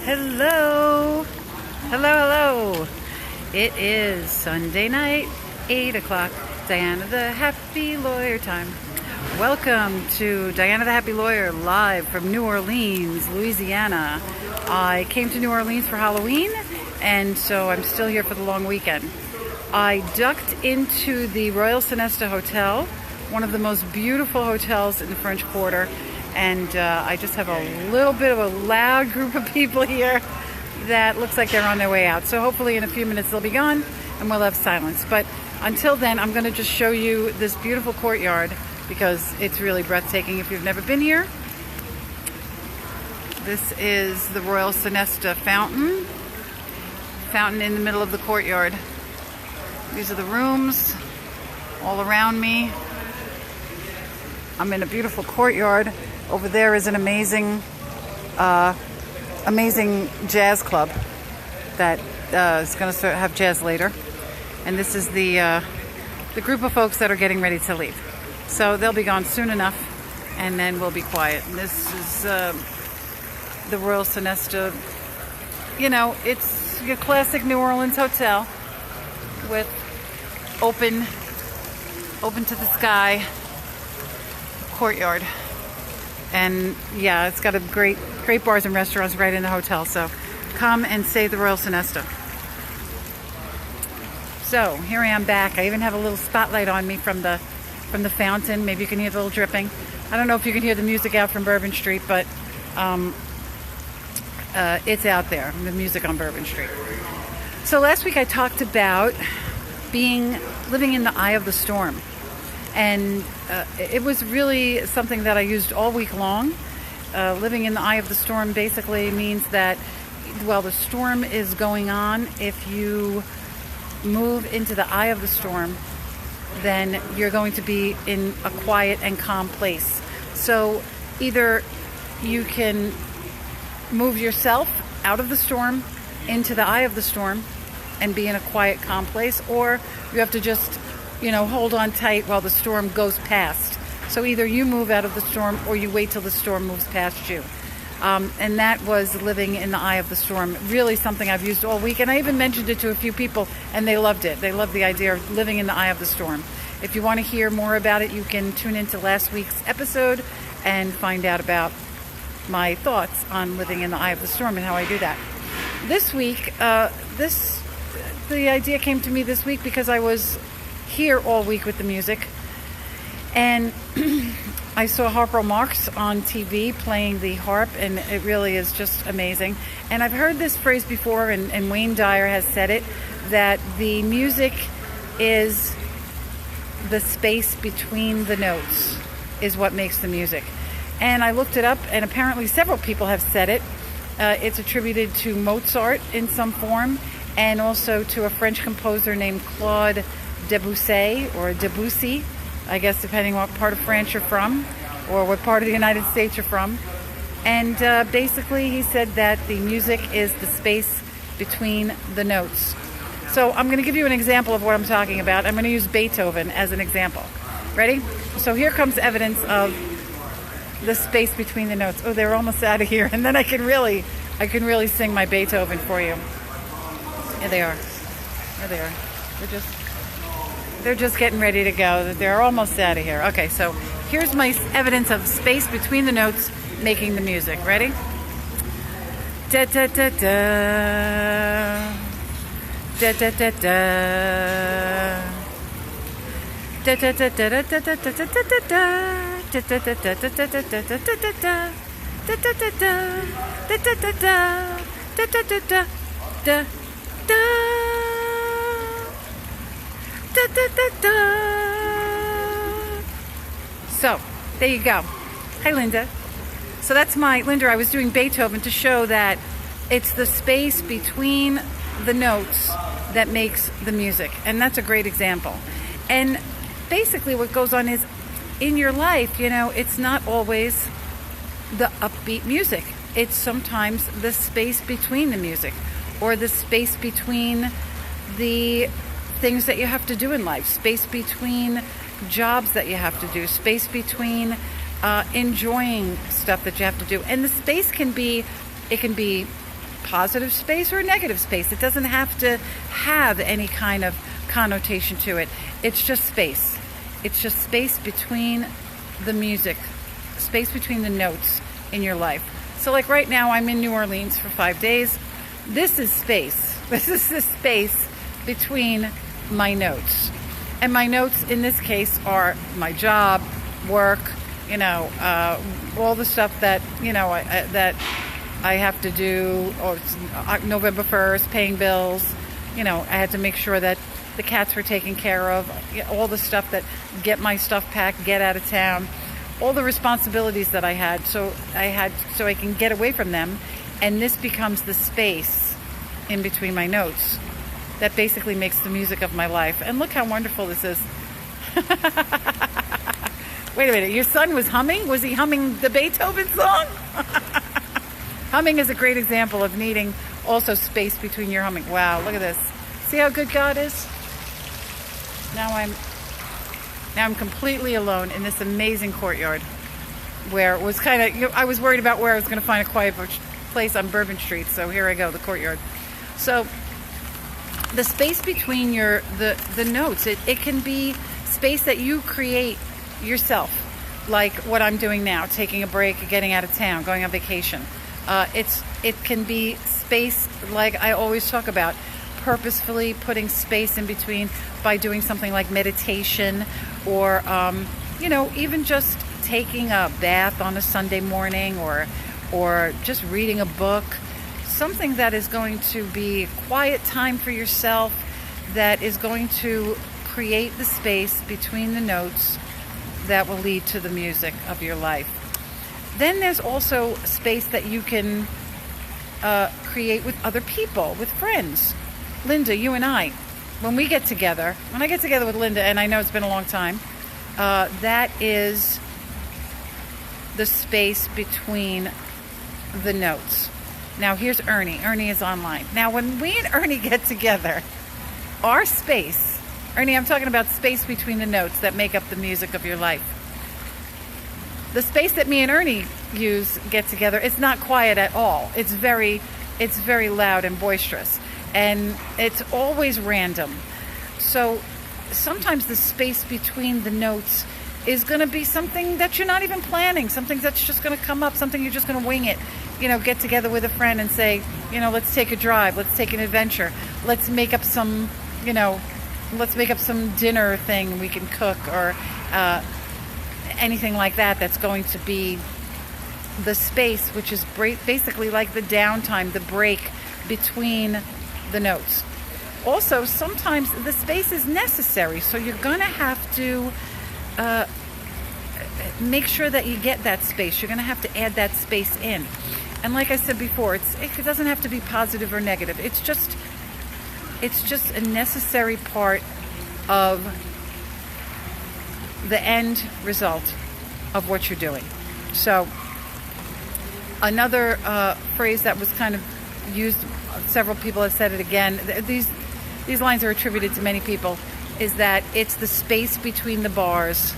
Hello. Hello. It is Sunday night, 8 o'clock. Diana the Happy Lawyer time. Welcome to Diana the Happy Lawyer live from New Orleans, Louisiana. I came to New Orleans for Halloween, and so I'm still here for the long weekend. I ducked into the Royal Sonesta Hotel, one of the most beautiful hotels in the French Quarter. And I just have a little bit of a loud group of people here that looks like they're on their way out. So hopefully in a few minutes they'll be gone and we'll have silence. But until then, I'm going to just show you this beautiful courtyard because it's really breathtaking if you've never been here. This is the Royal Sonesta fountain. Fountain in the middle of the courtyard. These are the rooms all around me. I'm in a beautiful courtyard. Over there is an amazing jazz club that is going to have jazz later. And this is the group of folks that are getting ready to leave. So they'll be gone soon enough, and then we'll be quiet. And this is the Royal Sonesta. You know, it's your classic New Orleans hotel with open to the sky courtyard. And yeah, it's got a great bars and restaurants right in the hotel. So come and stay at the Royal Sonesta. So here I am back. I even have a little spotlight on me from the fountain. Maybe you can hear the little dripping. I don't know if you can hear the music out from Bourbon Street, but it's out there, the music on Bourbon Street. So last week I talked about living in the eye of the storm. And it was really something that I used all week long. Living in the eye of the storm basically means that while the storm is going on, if you move into the eye of the storm, then you're going to be in a quiet and calm place. So either you can move yourself out of the storm into the eye of the storm and be in a quiet, calm place, or you have to just hold on tight while the storm goes past. So either you move out of the storm or you wait till the storm moves past you. And that was living in the eye of the storm. Really something I've used all week. And I even mentioned it to a few people and they loved it. They loved the idea of living in the eye of the storm. If you want to hear more about it, you can tune into last week's episode and find out about my thoughts on living in the eye of the storm and how I do that. This week, the idea came to me this week because I was here all week with the music, and I saw Harpo Marx on TV playing the harp, and it really is just amazing. And I've heard this phrase before, and Wayne Dyer has said it, that the music is the space between the notes is what makes the music. And I looked it up, and apparently several people have said it. It's attributed to Mozart in some form, and also to a French composer named Claude Debussy, or Debussy, I guess, depending what part of France you're from or what part of the United States you're from. And basically he said that the music is the space between the notes. So I'm going to give you an example of what I'm talking about. I'm going to use Beethoven as an example. Ready? So here comes evidence of the space between the notes. Oh, they're almost out of here. And then I can really sing my Beethoven for you. Here they are. There they are. They're just getting ready to go. They're almost out of here. Okay, so here's my evidence of space between the notes making the music. Ready? Da da da da. Da da da da. Da da da da da da da da da da da. Da da da da da da da da da da da. Da da da da da da da da. Da da da da da da. Da, da, da, da. So there you go. Hi, Linda. So that's Linda. I was doing Beethoven to show that it's the space between the notes that makes the music, and that's a great example. And basically what goes on is in your life, it's not always the upbeat music. It's sometimes the space between the music, or the space between the things that you have to do in life, space between jobs that you have to do, space between enjoying stuff that you have to do. And the space can be positive space or a negative space. It doesn't have to have any kind of connotation to it. It's just space. It's just space between the music, space between the notes in your life. So like right now, I'm in New Orleans for 5 days. This is space. This is the space between my notes. And my notes in this case are my job, work, all the stuff that, that I have to do, or November 1st, paying bills. I had to make sure that the cats were taken care of, all the stuff that get my stuff packed, get out of town, all the responsibilities that I had, so I can get away from them. And this becomes the space in between my notes that basically makes the music of my life. And look how wonderful this is. Wait a minute, your son was humming? Was he humming the Beethoven song? Humming is a great example of needing also space between your humming. Wow, look at this. See how good God is? Now I'm completely alone in this amazing courtyard where it was kind of, I was worried about where I was going to find a quiet place on Bourbon Street. So here I go, the courtyard. So the space between the notes, it can be space that you create yourself, like what I'm doing now, taking a break, getting out of town, going on vacation. It can be space, like I always talk about, purposefully putting space in between by doing something like meditation, or even just taking a bath on a Sunday morning, or just reading a book, something that is going to be quiet time for yourself, that is going to create the space between the notes that will lead to the music of your life. Then there's also space that you can create with other people, with friends. Linda, you and I, when I get together with Linda, and I know it's been a long time, that is the space between the notes. Now here's Ernie. Ernie is online. Now when we and Ernie get together, our space, Ernie, I'm talking about space between the notes that make up the music of your life. The space that me and Ernie get together, it's not quiet at all. It's very loud and boisterous. And it's always random. So sometimes the space between the notes is going to be something that you're not even planning, something that's just going to come up, something you're just going to wing it. Get together with a friend and say, let's take a drive, let's take an adventure, let's make up some dinner thing we can cook, or anything like that, that's going to be the space, which is basically like the downtime, the break between the notes. Also, sometimes the space is necessary, so you're going to have to make sure that you get that space. You're going to have to add that space in. And like I said before, it doesn't have to be positive or negative. It's just a necessary part of the end result of what you're doing. So another phrase that was kind of used, several people have said it again, these lines are attributed to many people, is that it's the space between the bars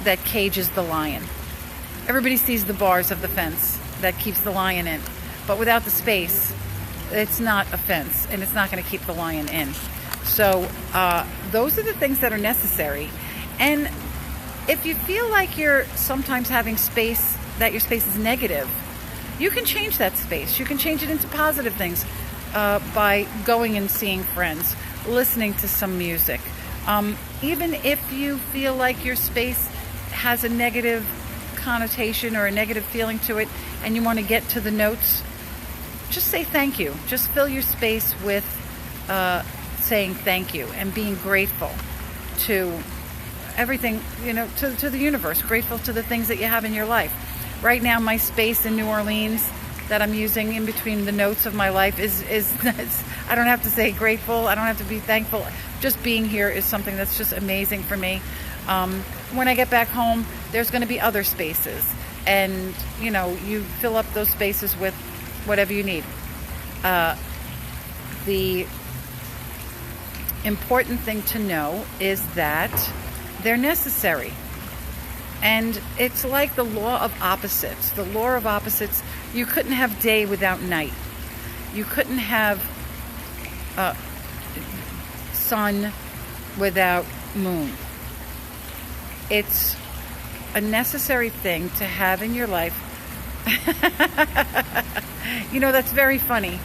that cages the lion. Everybody sees the bars of the fence that keeps the lion in, but without the space, it's not a fence, and it's not going to keep the lion in. So those are the things that are necessary. And if you feel like you're sometimes having space, that your space is negative, you can change that space. You can change it into positive things by going and seeing friends, listening to some music. Even if you feel like your space has a negative connotation or a negative feeling to it, and you want to get to the notes, just say thank you. Just fill your space with saying thank you and being grateful to everything, to the universe, grateful to the things that you have in your life. Right now, my space in New Orleans that I'm using in between the notes of my life is I don't have to say grateful. I don't have to be thankful. Just being here is something that's just amazing for me. When I get back home, there's going to be other spaces, and you fill up those spaces with whatever you need. The important thing to know is that they're necessary. And it's like the law of opposites. The law of opposites, you couldn't have day without night. You couldn't have sun without moon. It's a necessary thing to have in your life. You know, that's very funny.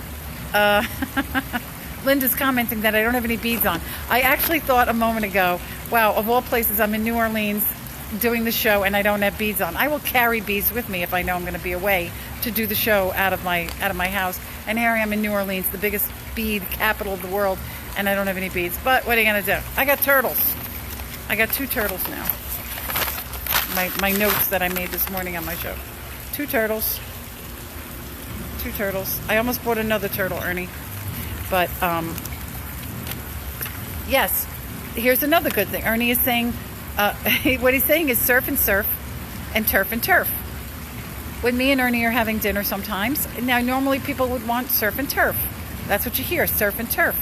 Linda's commenting that I don't have any beads on. I actually thought a moment ago, wow, of all places, I'm in New Orleans doing the show and I don't have beads on. I will carry beads with me if I know I'm going to be away to do the show out of my house. And here I am in New Orleans, the biggest bead capital of the world, and I don't have any beads. But what are you going to do? I got turtles. I got 2 turtles now. My notes that I made this morning on my show. 2 turtles. 2 turtles. I almost bought another turtle, Ernie. But, yes, here's another good thing. Ernie is saying, what he's saying is surf and surf and turf and turf. When me and Ernie are having dinner sometimes, now normally people would want surf and turf. That's what you hear, surf and turf.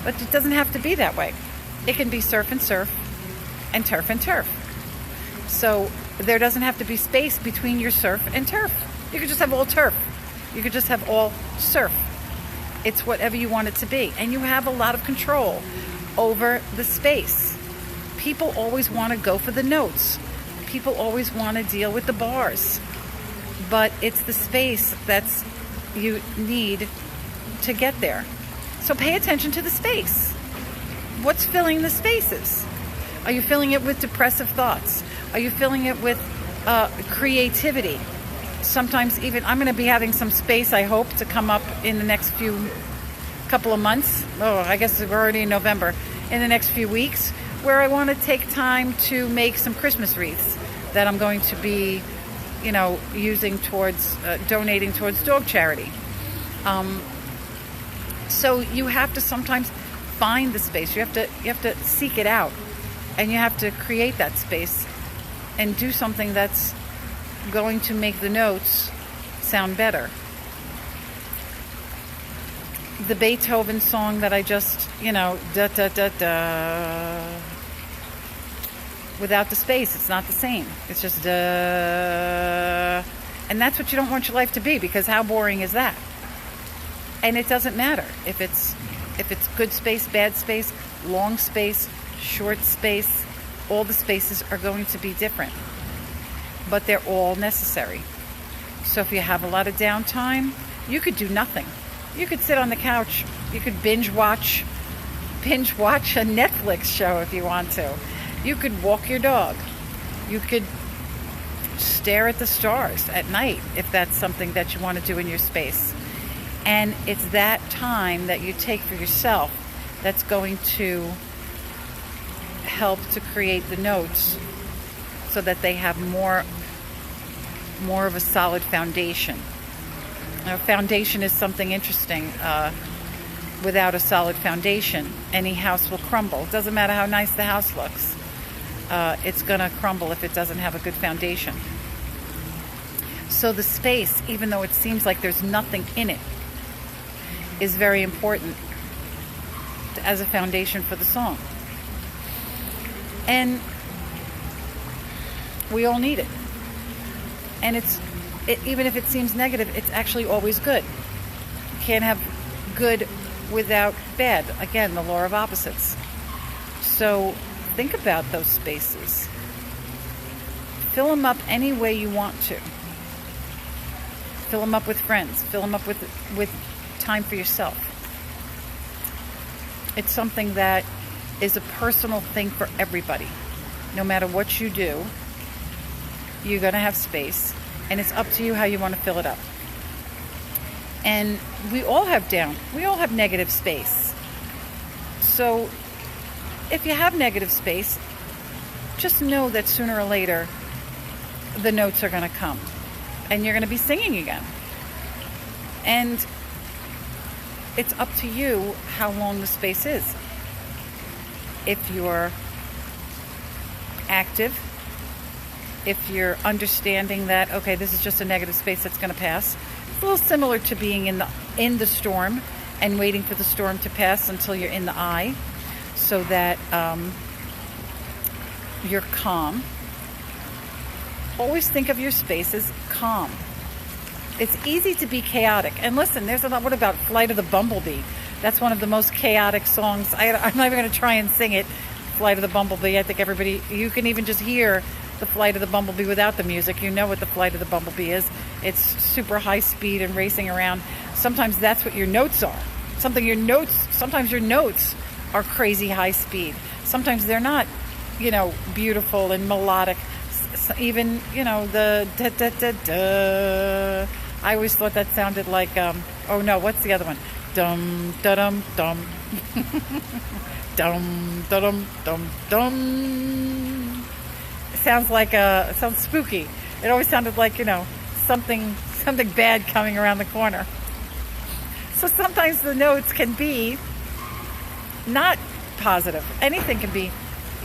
But it doesn't have to be that way. It can be surf and surf and turf and turf. So there doesn't have to be space between your surf and turf. You could just have all turf. You could just have all surf. It's whatever you want it to be. And you have a lot of control over the space. People always want to go for the notes. People always want to deal with the bars. But it's the space that's you need to get there. So pay attention to the space. What's filling the spaces? Are you filling it with depressive thoughts? Are you filling it with creativity? Sometimes even, I'm going to be having some space, I hope, to come up in the next couple of months. Oh, I guess we're already in November. In the next few weeks, where I want to take time to make some Christmas wreaths that I'm going to be, using towards, donating towards dog charity. So you have to sometimes find the space. You have to seek it out, and you have to create that space and do something that's going to make the notes sound better. The Beethoven song that I just, da da da da. Without the space, it's not the same. It's just da. And that's what you don't want your life to be, because how boring is that? And it doesn't matter if it's good space, bad space, long space, short space. All the spaces are going to be different, but they're all necessary. So if you have a lot of downtime, you could do nothing. You could sit on the couch. You could binge watch a Netflix show if you want to. You could walk your dog. You could stare at the stars at night if that's something that you want to do in your space. And it's that time that you take for yourself that's going to help to create the notes so that they have more of a solid foundation. Now, foundation is something interesting. Without a solid foundation, any house will crumble. It doesn't matter how nice the house looks. It's going to crumble if it doesn't have a good foundation. So the space, even though it seems like there's nothing in it, is very important as a foundation for the song. And we all need it. And even if it seems negative, it's actually always good. You can't have good without bad. Again, the law of opposites. So think about those spaces. Fill them up any way you want to. Fill them up with friends. Fill them up with time for yourself. It's something that is a personal thing for everybody. No matter what you do, you're going to have space, and it's up to you how you want to fill it up. And we all have negative space. So if you have negative space, just know that sooner or later the notes are going to come and you're going to be singing again. And it's up to you how long the space is. If you're active, if you're understanding that, okay, this is just a negative space that's going to pass. It's a little similar to being in the storm and waiting for the storm to pass until you're in the eye, so that you're calm. Always think of your space as calm. It's easy to be chaotic. And listen, there's a lot. What about Flight of the Bumblebee? That's one of the most chaotic songs. I'm not even going to try and sing it. Flight of the Bumblebee. I think everybody, you can even just hear the Flight of the Bumblebee without the music. You know what the Flight of the Bumblebee is. It's super high speed and racing around. Sometimes that's what your notes are. Sometimes your notes are crazy high speed. Sometimes they're not, beautiful and melodic. Even, the da da da da. I always thought that sounded like, oh no, what's the other one? Dum da dum dum. Dum da dum dum dum. Sounds spooky. It always sounded like, something bad coming around the corner. So sometimes the notes can be not positive. Anything can be.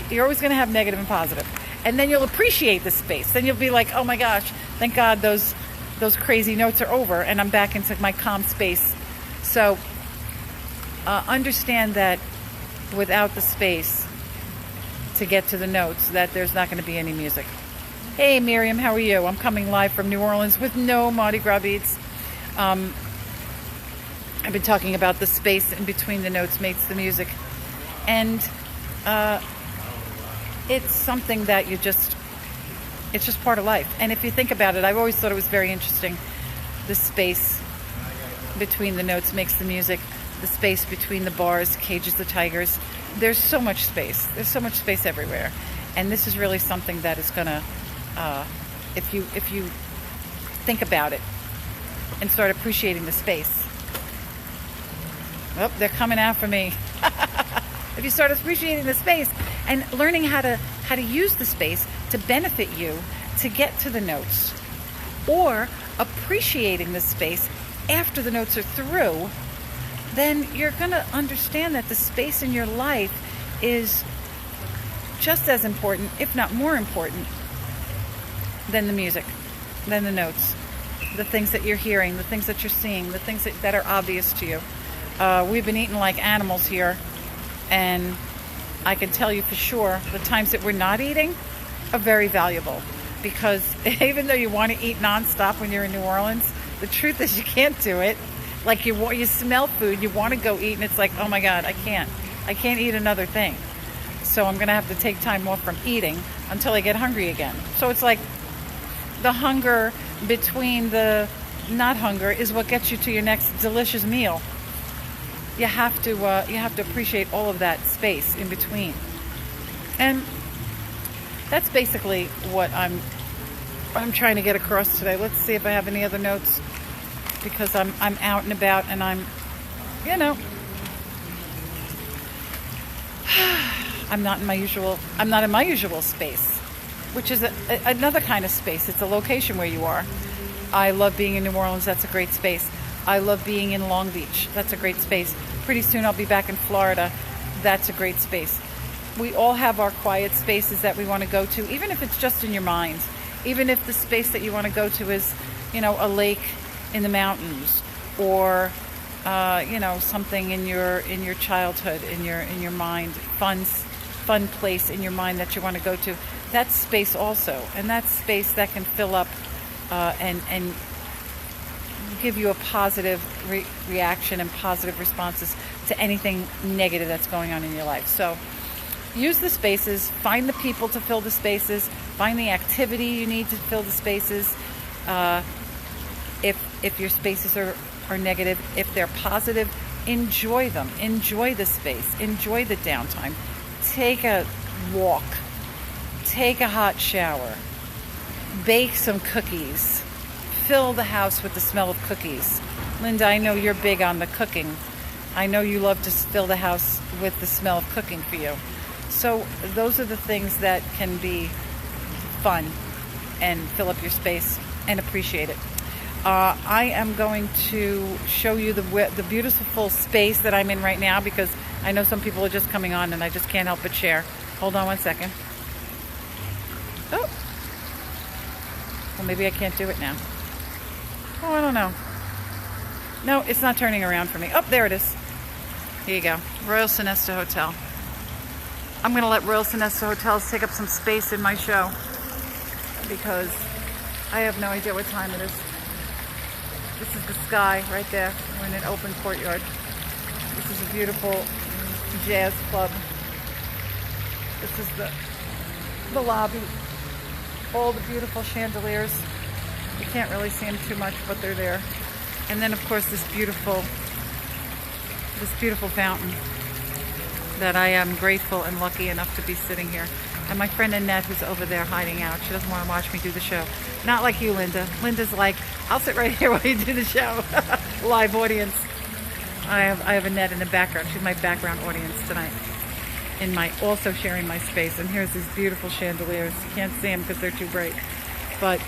You're always going to have negative and positive. And then you'll appreciate the space. Then you'll be like, oh my gosh, thank God those crazy notes are over and I'm back into my calm space. So understand that without the space to get to the notes, that there's not going to be any music. Hey Miriam, how are you? I'm coming live from New Orleans with no Mardi Gras beats. I've been talking about the space in between the notes makes the music. And it's something that it's just part of life. And if you think about it, I've always thought it was very interesting. The space between the notes makes the music. The space between the bars cages the tigers. There's so much space. There's so much space everywhere. And this is really something that is going to, if you think about it and start appreciating the space. Oh, they're coming after me. If you start appreciating the space and learning how to use the space to benefit you to get to the notes, or appreciating the space after the notes are through, then you're going to understand that the space in your life is just as important, if not more important, than the music, than the notes, the things that you're hearing, the things that you're seeing, the things that are obvious to you. We've been eating like animals here, and I can tell you for sure the times that we're not eating are very valuable, because even though you want to eat nonstop when you're in New Orleans, the truth is you can't do it. Like you smell food, you want to go eat, and it's like, oh my God, I can't eat another thing. So I'm going to have to take time off from eating until I get hungry again. So it's like the hunger between the not hunger is what gets you to your next delicious meal. You have to appreciate all of that space in between. And that's basically what I'm trying to get across today. Let's see if I have any other notes, because I'm out and about, and I'm not in my usual space, which is another kind of space. It's a location where you are. I love being in New Orleans. That's a great space. I love being in Long Beach. That's a great space. Pretty soon I'll be back in Florida. That's a great space. We all have our quiet spaces that we want to go to, even if it's just in your mind. Even if the space that you want to go to is, a lake in the mountains, or something in your childhood, in your mind, fun place in your mind that you want to go to. That's space also, and that's space that can fill up and give you a positive reaction and positive responses to anything negative that's going on in your life. So use the spaces, find the people to fill the spaces, find the activity you need to fill the spaces. If your spaces are negative, if they're positive, enjoy them. Enjoy the space. Enjoy the downtime. Take a walk. Take a hot shower. Bake some cookies. Fill the house with the smell of cookies. Linda, I know you're big on the cooking. I know you love to fill the house with the smell of cooking for you. So those are the things that can be fun and fill up your space and appreciate it. I am going to show you the beautiful space that I'm in right now, because I know some people are just coming on and I just can't help but share. Hold on one second. Oh. Well, maybe I can't do it now. Oh, I don't know. No, it's not turning around for me. Oh, there it is. Here you go. Royal Sonesta Hotel. I'm going to let Royal Sonesta Hotels take up some space in my show, because I have no idea what time it is. This is the sky right there. We're in an open courtyard. This is a beautiful jazz club. This is the lobby. All the beautiful chandeliers. You can't really see them too much, but they're there. And then, of course, this beautiful fountain that I am grateful and lucky enough to be sitting here. And my friend Annette, who's over there hiding out, she doesn't want to watch me do the show. Not like you, Linda. Linda's like, I'll sit right here while you do the show. Live audience. I have Annette in the background. She's my background audience tonight. Also sharing my space. And here's these beautiful chandeliers. You can't see them because they're too bright. But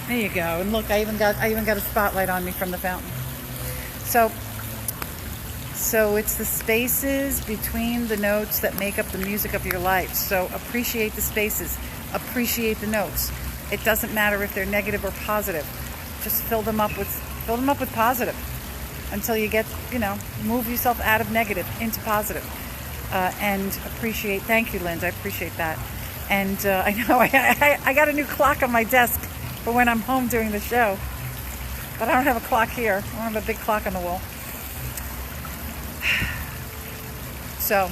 there you go. And look, I even got a spotlight on me from the fountain. So it's the spaces between the notes that make up the music of your life. So appreciate the spaces. Appreciate the notes. It doesn't matter if they're negative or positive. Just fill them up with positive until you get, move yourself out of negative into positive. And appreciate. Thank you, Linda. I appreciate that. And I know I got a new clock on my desk for when I'm home doing the show. But I don't have a clock here. I don't have a big clock on the wall. So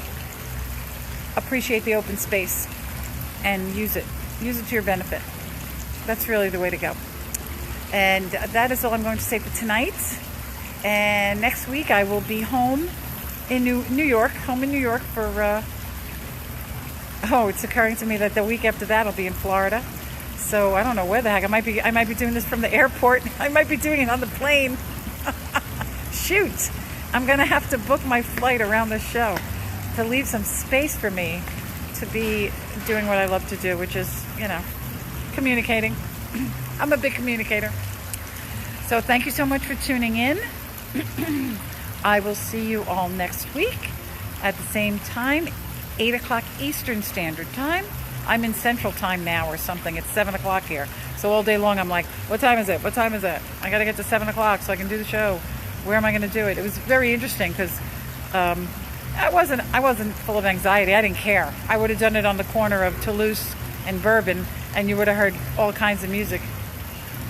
appreciate the open space and use it. Use it to your benefit. That's really the way to go. And that is all I'm going to say for tonight. And next week I will be home in New York for it's occurring to me that the week after that I'll be in Florida. So I don't know where the heck I might be doing this from the airport. I might be doing it on the plane. Shoot. I'm going to have to book my flight around the show to leave some space for me to be doing what I love to do, which is, communicating. I'm a big communicator. So thank you so much for tuning in. I will see you all next week at the same time, 8 o'clock Eastern Standard Time. I'm in Central Time now or something. It's 7 o'clock here. So all day long I'm like, what time is it? What time is it? I got to get to 7 o'clock so I can do the show. Where am I going to do it? It was very interesting because I wasn't full of anxiety. I didn't care. I would have done it on the corner of Toulouse and Bourbon, and you would have heard all kinds of music.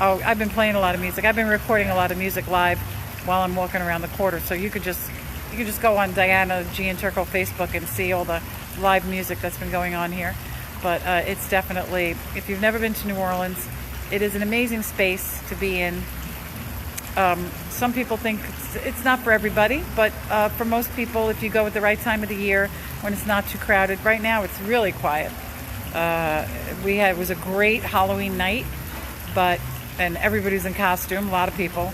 Oh, I've been playing a lot of music. I've been recording a lot of music live while I'm walking around the quarter. So you could just go on Diana G and Turco Facebook and see all the live music that's been going on here. But it's definitely, if you've never been to New Orleans, it is an amazing space to be in. Some people think it's not for everybody, but for most people, if you go at the right time of the year when it's not too crowded. Right now, it's really quiet. It was a great Halloween night, and everybody's in costume, a lot of people.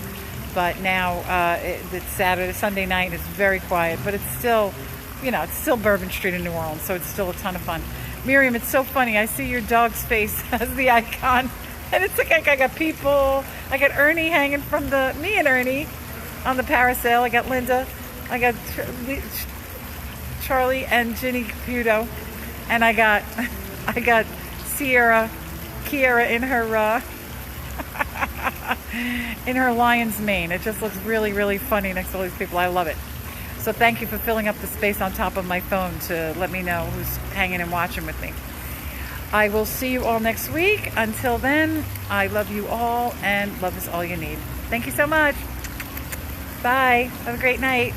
But now it's Sunday night. It's very quiet, but it's still Bourbon Street in New Orleans, so it's still a ton of fun. Miriam, it's so funny. I see your dog's face as the icon. And it's like I got people. I got Ernie hanging from me and Ernie on the parasail. I got Linda. I got Charlie and Ginny Caputo. And I got Kiera in her in her lion's mane. It just looks really, really funny next to all these people. I love it. So thank you for filling up the space on top of my phone to let me know who's hanging and watching with me. I will see you all next week. Until then, I love you all, and love is all you need. Thank you so much. Bye. Have a great night.